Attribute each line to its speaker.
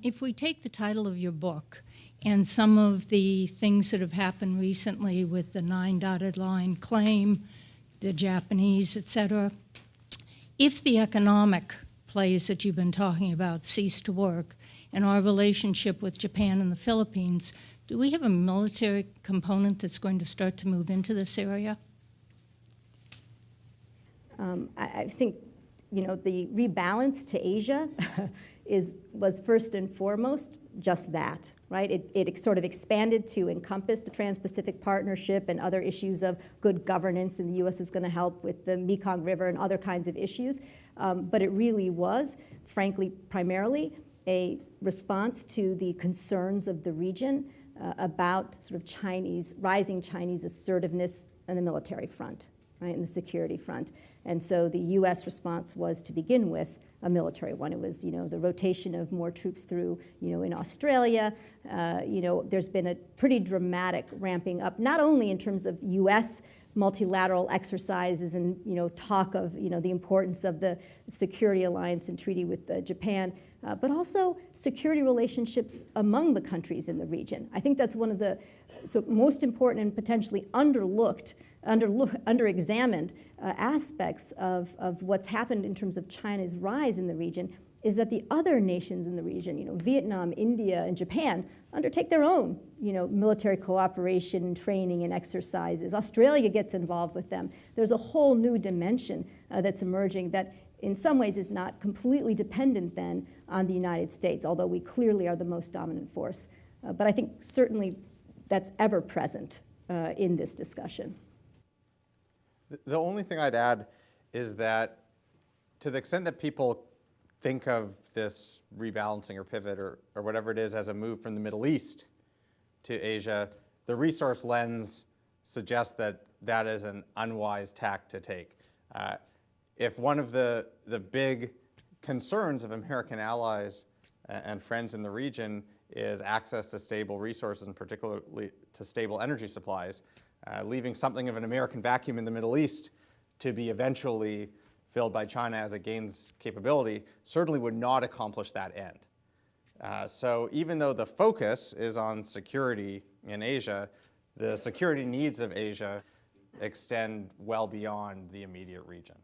Speaker 1: If we take the title of your book and some of the things that have happened recently with the 9 dotted line claim, the Japanese, et cetera, if the economic plays that you've been talking about cease to work and our relationship with Japan and the Philippines, do we have a military component that's going to start to move into this area?
Speaker 2: I think, the rebalance to Asia was first and foremost just that, right? It sort of expanded to encompass the Trans-Pacific Partnership and other issues of good governance, and the U.S. is going to help with the Mekong River and other kinds of issues. But it really was, frankly, primarily a response to the concerns of the region about sort of rising Chinese assertiveness on the military front, right, and the security front. And so the U.S. response was, to begin with, a military one. It was, the rotation of more troops through, in Australia. There's been a pretty dramatic ramping up, not only in terms of U.S. multilateral exercises and, talk of, the importance of the security alliance and treaty with Japan, but also security relationships among the countries in the region. I think that's one of the most important and potentially under-examined aspects of what's happened in terms of China's rise in the region, is that the other nations in the region, Vietnam, India, and Japan, undertake their own, military cooperation, training, and exercises. Australia gets involved with them. There's a whole new dimension that's emerging that in some ways is not completely dependent then on the United States, although we clearly are the most dominant force. But I think certainly that's ever present in this discussion.
Speaker 3: The only thing I'd add is that to the extent that people think of this rebalancing or pivot or whatever it is as a move from the Middle East to Asia, the resource lens suggests that that is an unwise tack to take. If one of the big concerns of American allies and friends in the region is access to stable resources, and particularly to stable energy supplies, leaving something of an American vacuum in the Middle East to be eventually filled by China as it gains capability certainly would not accomplish that end. So even though the focus is on security in Asia, the security needs of Asia extend well beyond the immediate region.